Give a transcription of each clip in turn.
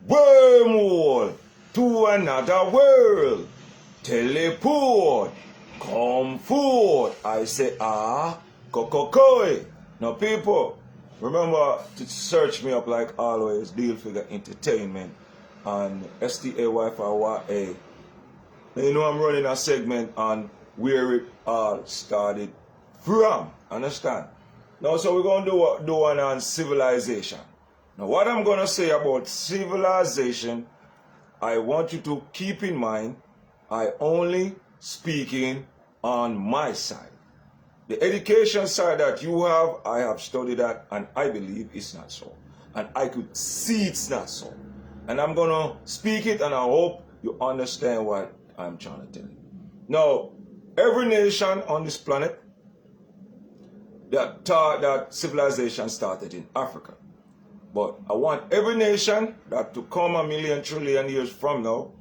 Wormhole to another world. Teleport. Come forth. I say, kokokoi. Now people, remember to search me up like always, Deal Figure Entertainment on STAYFIYA. You know I'm running a segment on where it all started from. Understand? Now so we're going to do one on civilization. Now what I'm going to say about civilization, I want you to keep in mind, I only speaking on my side. The education side that you have, I have studied that and I believe it's not so. And I could see it's not so. And I'm going to speak it and I hope you understand what I'm trying to tell you. Now, every nation on this planet that thought that civilization started in Africa. But I want every nation that to come a million trillion years from now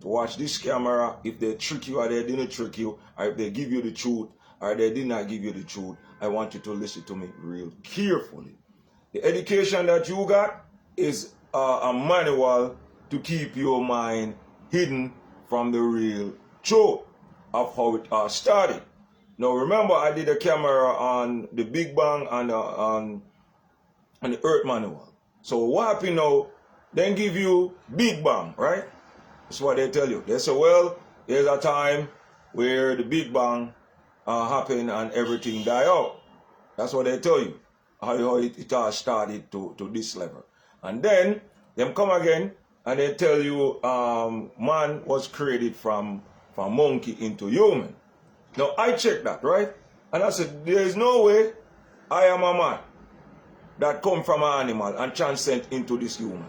to watch this camera, if they trick you or they didn't trick you, or if they give you the truth or they did not give you the truth, I want you to listen to me real carefully. The education that you got is a manual to keep your mind hidden from the real truth of how it started. Now remember, I did a camera on the Big Bang and on the Earth manual. So what happened now, then give you Big Bang, right? That's what they tell you. They say, well, there's a time where the Big Bang happened and everything died out. That's what they tell you, how it all started to this level. And then, them come again and they tell you man was created from monkey into human. Now, I checked that, right? And I said, there is no way I am a man that come from an animal and transcend into this human.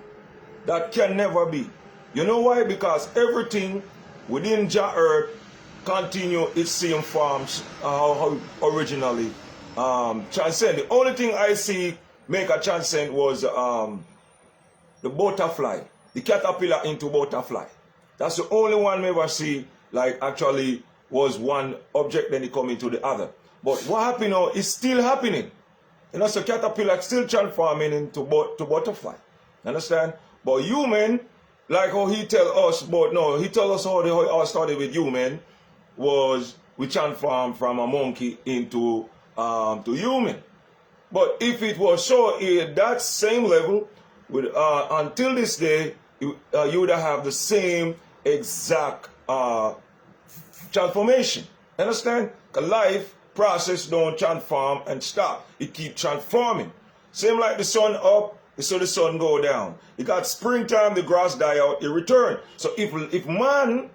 That can never be. You know why? Because everything within Jah Earth continue its same forms how originally transcend. The only thing I see make a transcend was the butterfly, the caterpillar into butterfly. That's the only one we ever see like actually was one object then it come into the other. But what happened now is still happening. You know, so caterpillar still transforming into butterfly. Understand? But human, like how he tell us, but no, he tell us how it all started with human was we transformed from a monkey into to human. But if it was so at that same level, with until this day, you would have the same exact transformation. Understand? The life process don't transform and stop. It keep transforming. Same like the sun up, so the sun go down. You got springtime, the grass die out, it return. So if man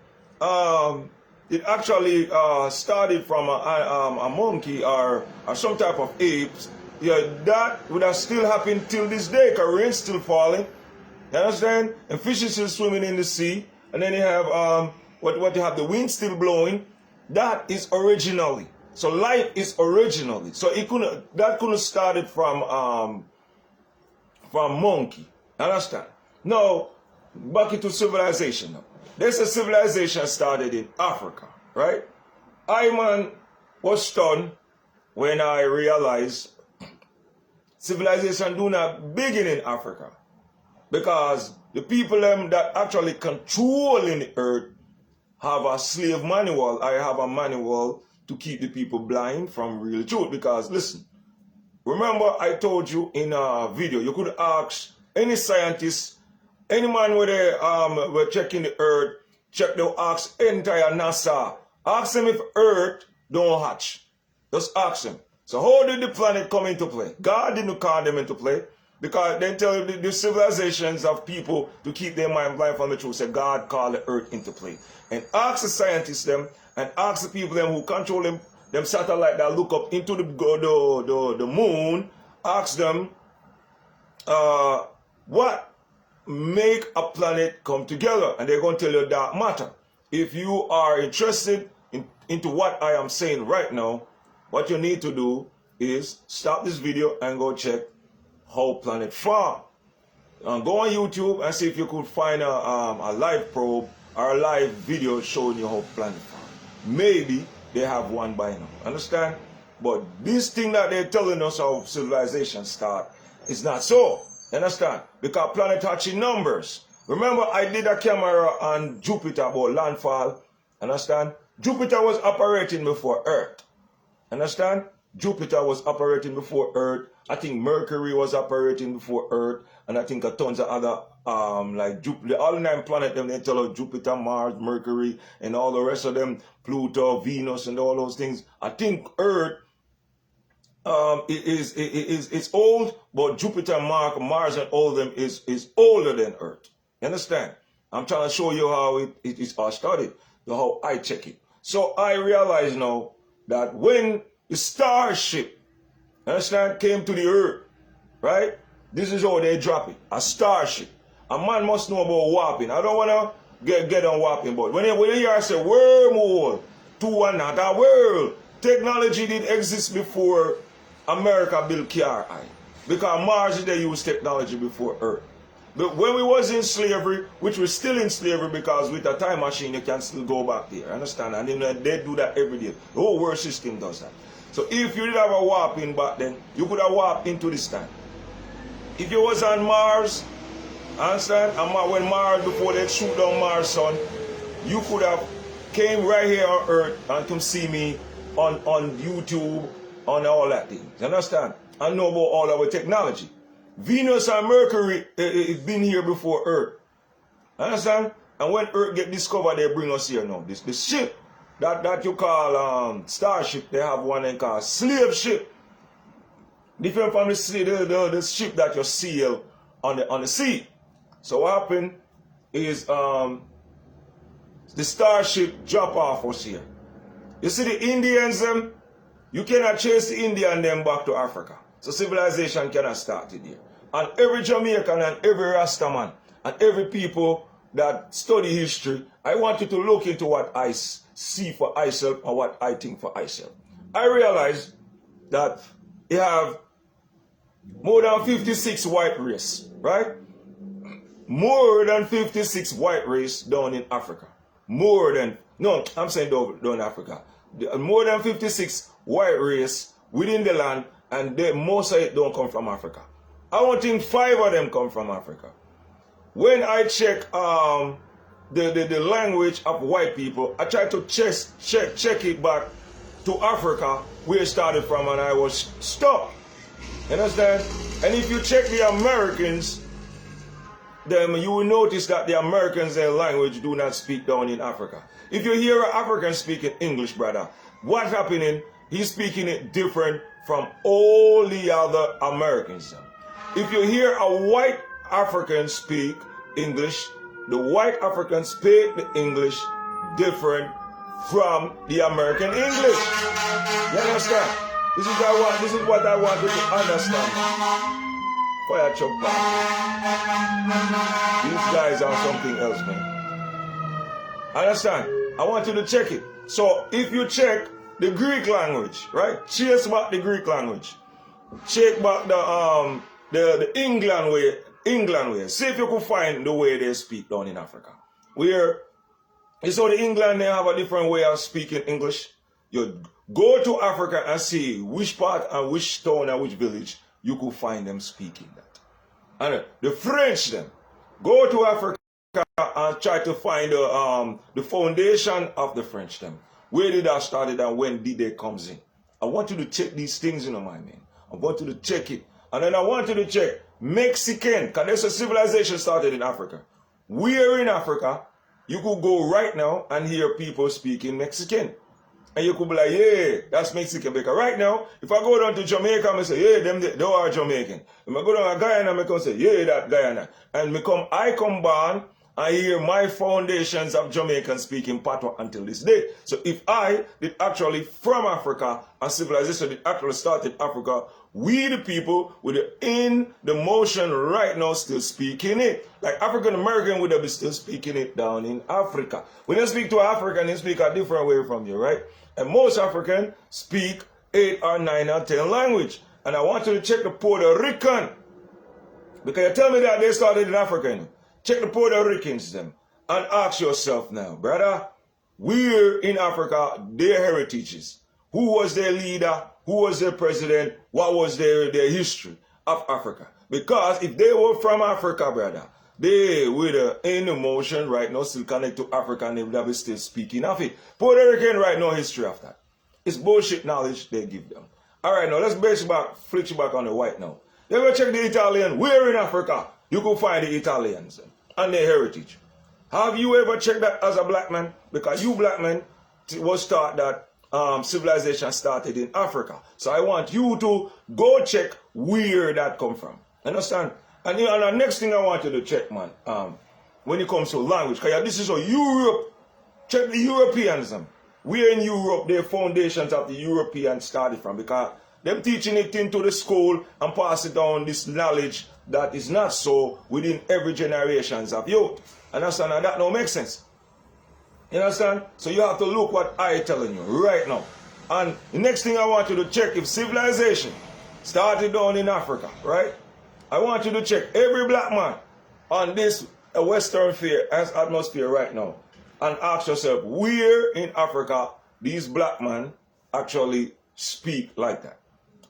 it actually started from a monkey or some type of apes, yeah, that would have still happened till this day, because rain's still falling. You understand? And fish is still swimming in the sea. And then you have what you have, the wind still blowing. That is originally. So life is originally. So it couldn't started from monkey. Understand? Now, back into civilization now. There's a civilization started in Africa, right? I, man, was stunned when I realized civilization do not begin in Africa. Because the people that actually controlling the earth have a slave manual. I have a manual to keep the people blind from real truth. Because listen, remember I told you in a video, you could ask any scientist, any man where they were checking the earth, they'll ask entire NASA. Ask them if earth don't hatch. Just ask them. So how did the planet come into play? God didn't call them into play. Because they tell you the civilizations of people to keep their mind blind from the truth. Say God called the earth into play. And ask the scientists them and ask the people them who control them satellite that look up into the moon. Ask them what make a planet come together. And they're going to tell you dark matter. If you are interested into what I am saying right now, what you need to do is stop this video and go check how planet form. Go on YouTube and see if you could find a live probe or a live video showing you how planet form. Maybe they have one by now. Understand? But this thing that they're telling us how civilization start is not so. Understand? Because planet hatch in numbers. Remember, I did a camera on Jupiter about landfall. Understand? Jupiter was operating before Earth. Understand? Jupiter was operating before Earth. I think Mercury was operating before Earth. And I think a tons of other, like Jupiter, all the 9 planets, they tell us Jupiter, Mars, Mercury, and all the rest of them, Pluto, Venus, and all those things. I think Earth it's old, but Jupiter, Mars, and all of them is older than Earth. You understand? I'm trying to show you how it is all started, how I check it. So I realize now that when the starship, understand, came to the Earth, right? This is how they drop it, a starship. A man must know about warping. I don't want to get on warping, but when you hear I say wormhole to another world, technology did exist before America built KRI. Because Mars they used technology before Earth. But when we was in slavery, which we're still in slavery because with a time machine you can still go back there, understand? And then they do that every day. The whole world system does that. So if you did have a warping back then, you could have warped into this time. If you was on Mars, understand? And when Mars, before they shoot down Mars sun, you could have came right here on Earth and come see me on YouTube, on all that thing. You understand? And know about all our technology. Venus and Mercury, it's been here before Earth. Understand? And when Earth get discovered, they bring us here now. The ship that you call starship, they have one they call slave ship. Different from the ship that you sail on the sea. So what happened is the starship drop off us here. You see the Indians them, you cannot chase the Indian them back to Africa. So civilization cannot start it here. And every Jamaican and every Rastaman and every people that study history, I want you to look into what I see for myself and what I think for myself. I realize that you have more than 56 white race, right? More than 56 white race down in Africa. More than, no, I'm saying down in Africa. More than 56 white race within the land, and most of it don't come from Africa. I don't think 5 of them come from Africa. When I check the language of white people, I try to check it back to Africa, where it started from, and I was stuck. You understand? And if you check the Americans, then you will notice that the Americans, their language do not speak down in Africa. If you hear an African speaking English, brother, what's happening? He's speaking it different from all the other Americans. If you hear a white African speak English, the white Africans speak the English different from the American English. You understand? This is what I want you to understand. Fire chop back. These guys are something else, man. Understand? I want you to check it. So if you check the Greek language, right? Chase back the Greek language. Check back the England way. See if you can find the way they speak down in Africa. Where you saw the England, they have a different way of speaking English. You go to Africa and see which part and which town and which village you could find them speaking that. And the French them, go to Africa and try to find the foundation of the French them. Where did that started and when did they comes in? I want you to check these things in my man. I want you to check it. And then I want you to check Mexican, because there's a civilization started in Africa. Where in Africa, you could go right now and hear people speaking Mexican. And you could be like, yeah, that's Mexican. Because right now, if I go down to Jamaica, I say, yeah, they are Jamaican. If I go down to Guyana, I can say, yeah, that Guyana. And I come born, I hear my foundations of Jamaican speaking patois until this day. So if I did actually from Africa, and civilization did actually start in Africa, we the people with the motion right now still speaking it. Like African American would have been still speaking it down in Africa. When you speak to African, they speak a different way from you, right? And most Africans speak 8 or 9 or 10 language. And I want you to check the Puerto Rican. Because you tell me that they started in Africa. Check the Puerto Ricans them. And ask yourself now, brother, where in Africa their heritages? Who was their leader? Who was their president? What was their history of Africa? Because if they were from Africa, brother, they with in emotion right now still connect to Africa and they would have still speaking of it. Puerto Rican right now history of that. It's bullshit knowledge they give them. Alright, now let's flip you back on the white now. You ever check the Italian? Where in Africa you can find the Italians and their heritage? Have you ever checked that as a black man? Because you black men was taught that civilization started in Africa. So I want you to go check where that come from. Understand? And the next thing I want you to check, man, when it comes to language, because this is a Europe. Check the Europeans. Where in Europe their foundations of the Europeans started from, because them teaching it into the school and pass it down this knowledge that is not so within every generations of youth. Understand? And that don't make sense. You understand? So you have to look what I telling you right now. And the next thing I want you to check, if civilization started down in Africa, right? I want you to check every black man on this Western atmosphere right now and ask yourself, where in Africa these black men actually speak like that?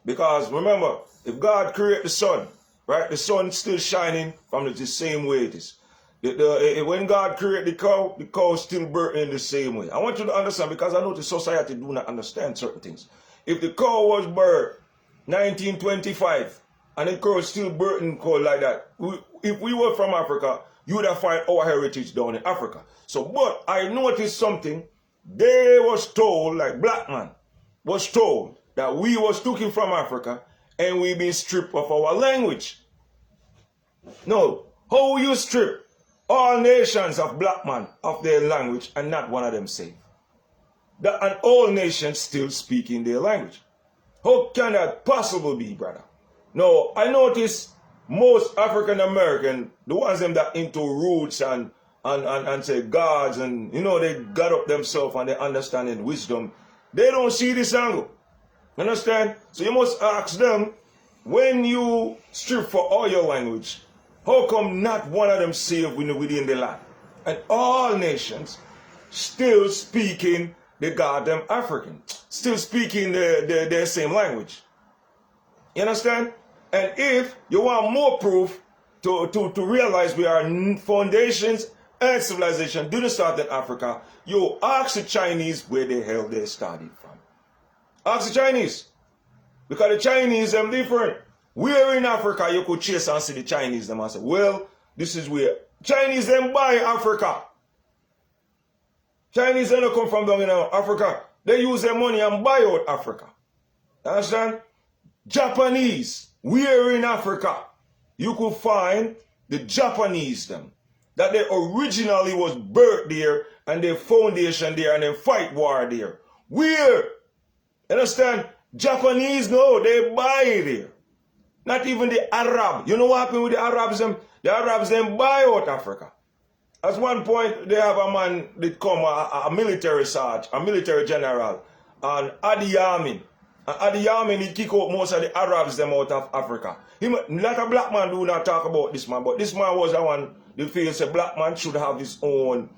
Because remember, if God created the sun, right, the sun still shining from the same way it is. When God created the cow still birthing the same way. I want you to understand, because I know the society do not understand certain things. If the cow was birthed 1925 and the cow still birthing cow like that, if we were from Africa, you would have found our heritage down in Africa. So, but I noticed something. They was told, like black man was told, that we was taken from Africa and we been stripped of our language. No, how you strip all nations of black man of their language and not one of them saved? And all nations still speaking their language. How can that possibly be, brother? No, I notice most African American, the ones them that into roots and say gods, and you know, they got up themselves and they understanding wisdom, they don't see this angle. Understand? So you must ask them, when you strip for all your language, how come not one of them saved within the land? And all nations still speaking the goddamn African, still speaking their same language. You understand? And if you want more proof to realize we are foundations and civilization didn't start in Africa, you ask the Chinese where the hell they started from. Ask the Chinese. Because the Chinese them different. Where in Africa you could chase and see the Chinese them and say, well, this is where. Chinese them buy Africa. Chinese they don't come from down in Africa. They use their money and buy out Africa. Understand? Japanese. Where in Africa you could find the Japanese them. That they originally was birthed there and their foundation there and then fight war there. Where? Understand? Japanese, no, they buy there. Not even the Arab. You know what happened with the Arabs? The Arabs then buy out Africa. At one point, they have a man that come, a military sergeant, a military general, and Adi Amin. And Adi Amin, he kick out most of the Arabs them out of Africa. A lot of black man do not talk about this man, but this man was the one that feels a black man should have his own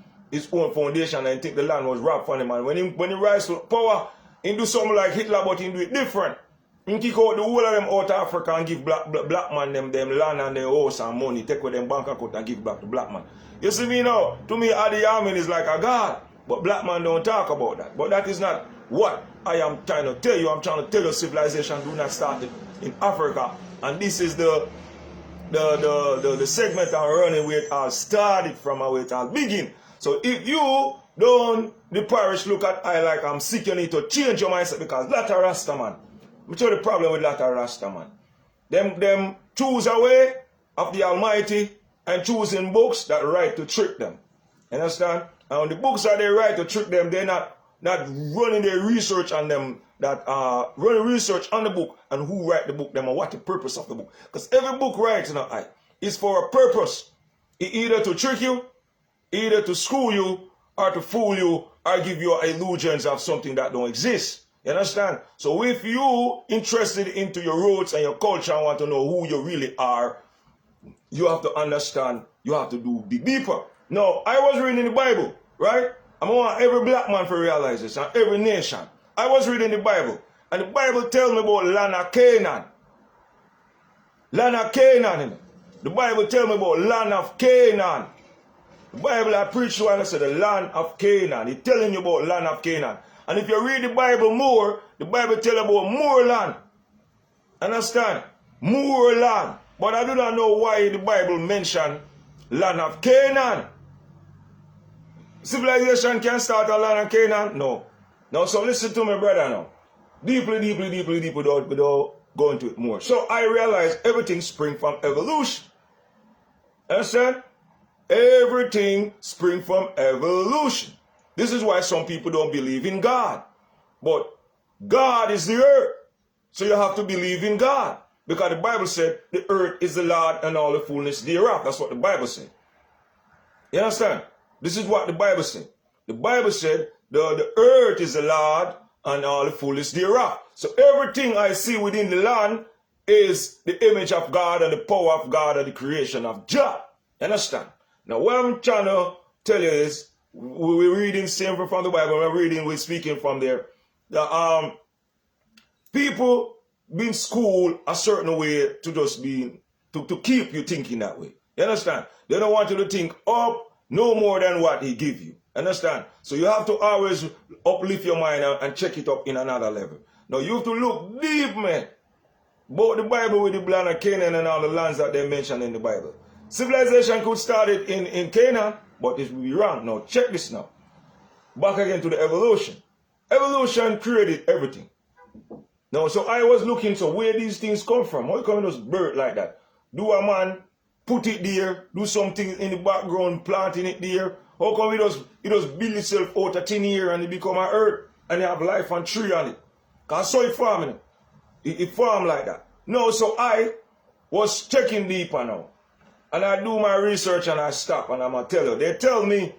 foundation, and think the land was robbed from him. And when he rise to power, he do something like Hitler, but he do it different. He kick out the whole of them out of Africa and give black man them land and their house and money, take with them bank account and give back to black man. You see me now? To me, Adi Amin is like a god, but black man don't talk about that. But that is not what I am trying to tell you. I'm trying to tell you civilization do not start in Africa, and this is the segment I'm running where it all started from and where it all begin. So if you don't, the parish look at I like I'm sick, you need to change your mindset, because lot of Rasta man. I'm tell you the problem with lot of Rasta man. Them choose a way of the Almighty and choosing books that right to trick them. Understand? And when the books are they right to trick them, they're not running their research on them, that running research on the book and who write the book them and what the purpose of the book. Because every book writes is for a purpose. Either to trick you, either to school you, or to fool you, or give you illusions of something that don't exist. You understand? So if you interested into your roots and your culture and want to know who you really are, you have to understand, you have to do the deeper. Now, I was reading the Bible, right? I want every black man to realize this, and every nation. I was reading the Bible, and the Bible tells me about land of Canaan. Land of Canaan. The Bible tell me about land of Canaan. The Bible I preach to and I say the land of Canaan. It's telling you about land of Canaan. And if you read the Bible more, the Bible tell you about more land. Understand? More land. But I do not know why the Bible mention land of Canaan. Civilization can start a land of Canaan? No. Now, so listen to me, brother, now. Deeply without going to it more. So I realize everything springs from evolution. Understand? Everything springs from evolution. This is why some people don't believe in God. But God is the earth. So you have to believe in God. Because the Bible said the earth is the Lord and all the fullness thereof. That's what the Bible said. You understand? This is what the Bible said. The Bible said the earth is the Lord and all the fullness thereof. So everything I see within the land is the image of God and the power of God and the creation of Jah. You understand? Now what I'm trying to tell you is, we're reading same from the Bible, we're speaking from there. The people being schooled a certain way to just be, to keep you thinking that way. You understand? They don't want you to think up no more than what he give you. Understand? So you have to always uplift your mind and check it up in another level. Now you have to look deep, man. Both the Bible with the land of Canaan and all the lands that they mention in the Bible. Civilization could start it in Canaan, but it will be wrong. Now check this now. Back again to the evolution. Evolution created everything. Now, so I was looking to where these things come from. How come those bird like that? Do a man put it there, do something in the background, planting it there? How come it does build itself out of thin air and it become an earth and it have life and tree on it? Because I saw it farming. It farm like that. No, so I was checking deeper now. And I do my research and I stop and I'm going to tell you. They tell me,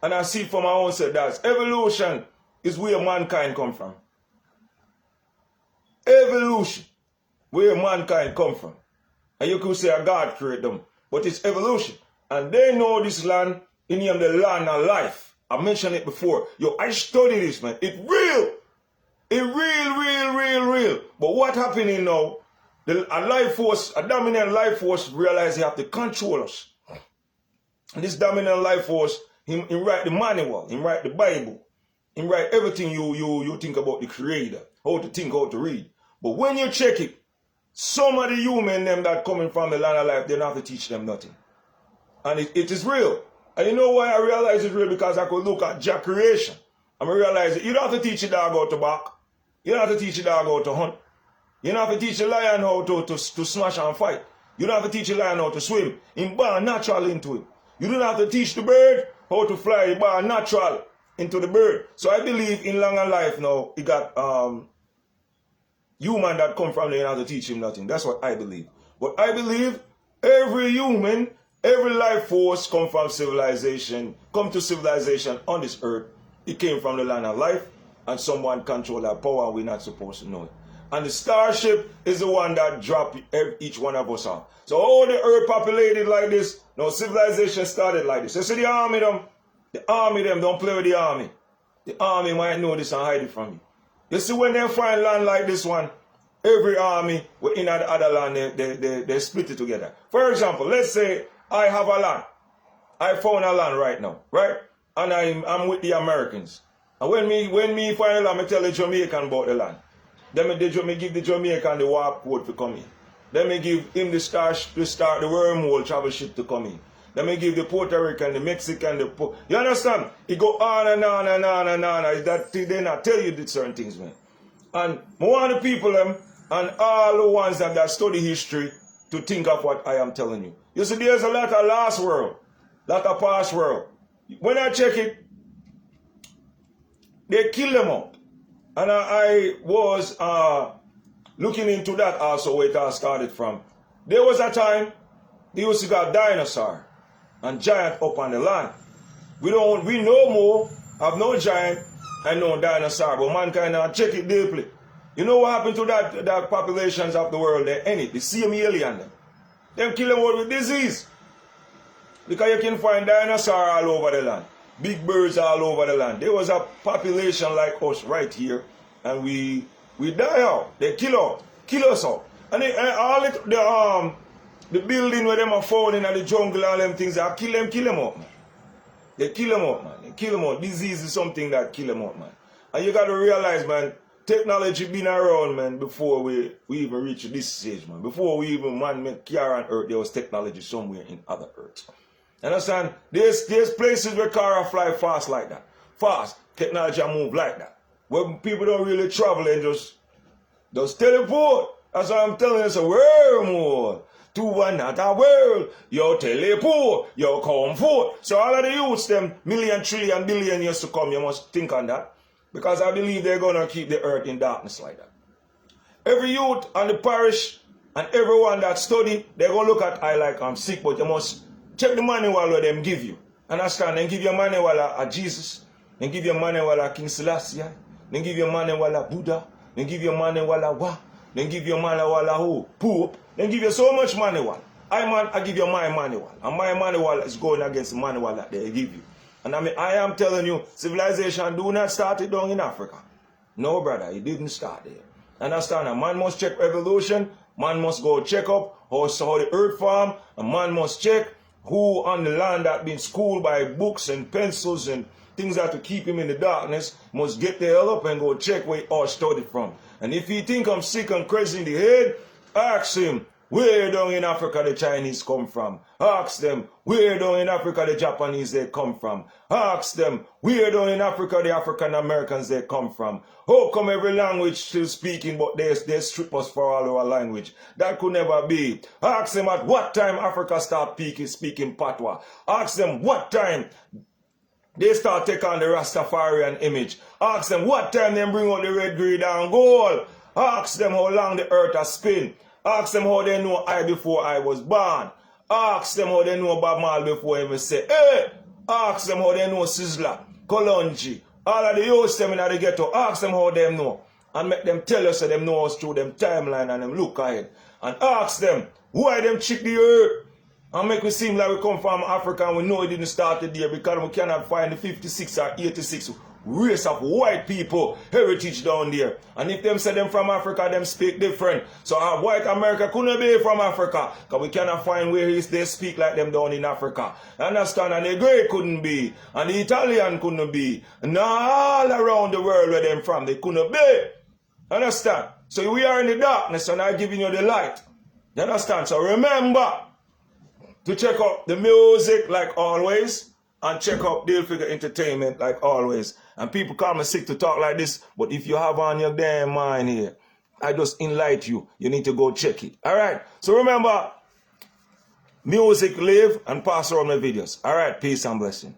and I see for my own self, that evolution is where mankind come from. Evolution, where mankind come from. And you could say a God created them, but it's evolution. And they know this land, in name the land of life. I mentioned it before. Yo, I study this, man. It's real. It's real. But what happening now, a life force, a dominant life force realize they have to control us. And this dominant life force, he write the manual, he write the Bible, he write everything you think about the Creator, how to think, how to read. But when you check it, some of the human them that coming from the land of life, they don't have to teach them nothing. And it is real. And you know why I realize it's real? Because I could look at Jah creation. And I realize you don't have to teach a dog how to bark. You don't have to teach a dog how to hunt. You don't have to teach a lion how to smash and fight. You don't have to teach a lion how to swim. It's born natural into it. You don't have to teach the bird how to fly. It's born natural into the bird. So I believe in longer life now, it got human that come from there, you don't have to teach him nothing. That's what I believe. But I believe every human, every life force come from civilization, come to civilization on this earth. It came from the land of life, and someone control that power, and we're not supposed to know it. And the starship is the one that dropped each one of us off. So all the earth populated like this, no civilization started like this. You see the army them don't play with the army. The army might know this and hide it from you. You see when they find land like this one, every army within the other land, they split it together. For example, let's say I have a land. I found a land right now, right? And I'm with the Americans. And when me find a land, I tell the Jamaican about the land. Then me give the Jamaican the warp code to come in. Then me give him the wormhole travel ship to come in. Then me give the Puerto Rican, the Mexican, you understand? It go on and on and on and on. That they not tell you certain things, man. And I want the people them and all the ones that study history to think of what I am telling you. You see, there's a lot of lost world, lot of past world. When I check it, they kill them out. And I was looking into that also, where it all started from. There was a time they used to got dinosaur and giant up on the land. We no more have no giant and no dinosaur, but mankind check it deeply. You know what happened to that populations of the world? They end it. The same alien them. Them kill them out with disease. Because you can find dinosaur all over the land. Big birds all over the land. There was a population like us right here, and we die out. They kill us out. And The building where them are found in the jungle, all them things, they kill them out, man. They kill them out, man. They kill them out. Disease is something that kill them out, man. And you got to realize, man, technology been around, man, before we even reach this stage, man. Before we even, man, make car on earth, there was technology somewhere in other earths. Understand? There's places where cars fly fast like that. Fast. Technology move like that. Where people don't really travel and just teleport. That's what I'm telling you. It's a wormhole. To another world. Yo teleport. Yo comfort. So all of the youths, them million, trillion, billion years to come, you must think on that. Because I believe they're going to keep the earth in darkness like that. Every youth on the parish and everyone that study, they're going to look at I like I'm sick, but you must check the manual where them give you. Understand? Then give your manual at Jesus. Then give your manual at King Selassie. Then give your manual at Buddha. Then give your manual at Wa. Then give your manual at who? Pope. Then give you so much manual. I give you my manual. And my manual is going against the manual that they give you. And I am telling you, civilization do not start it down in Africa. No, brother, it didn't start there. Understand? A man must check evolution. Man must go check up how the earth form. A man must check who on the land that been schooled by books and pencils and things that to keep him in the darkness must get the hell up and go check where he all studied from. And if he think I'm sick and crazy in the head, ask him, where down in Africa the Chinese come from? Ask them, where down in Africa the Japanese they come from? Ask them, where down in Africa the African Americans they come from? How come every language still speaking but they strip us for all our language? That could never be. Ask them at what time Africa start speaking patois. Ask them what time they start taking on the Rastafarian image. Ask them what time they bring out the red, green and gold. Ask them how long the earth has spin. Ask them how they know I before I was born. Ask them how they know Bob Marley before I even say, hey! Ask them how they know Sizzler, Kalonji, all of the youths them in the ghetto. Ask them how they know. And make them tell us so them know us through them timeline and them look ahead. And ask them why them check the earth. And make it seem like we come from Africa and we know it didn't start there because we cannot find the 56 or 86 race of white people heritage down there. And if them say them from Africa, them speak different. So white America couldn't be from Africa because we cannot find where they speak like them down in Africa. Understand? And the Greek couldn't be. And the Italian couldn't be. And all around the world where them from, they couldn't be. Understand? So we are in the darkness and I'm giving you the light. You understand? So remember to check out the music like always and check out Deal Figure Entertainment like always. And people call me sick to talk like this, but if you have on your damn mind here, I just enlighten you. You need to go check it. Alright? So remember, music live and pass around my videos. Alright? Peace and blessing.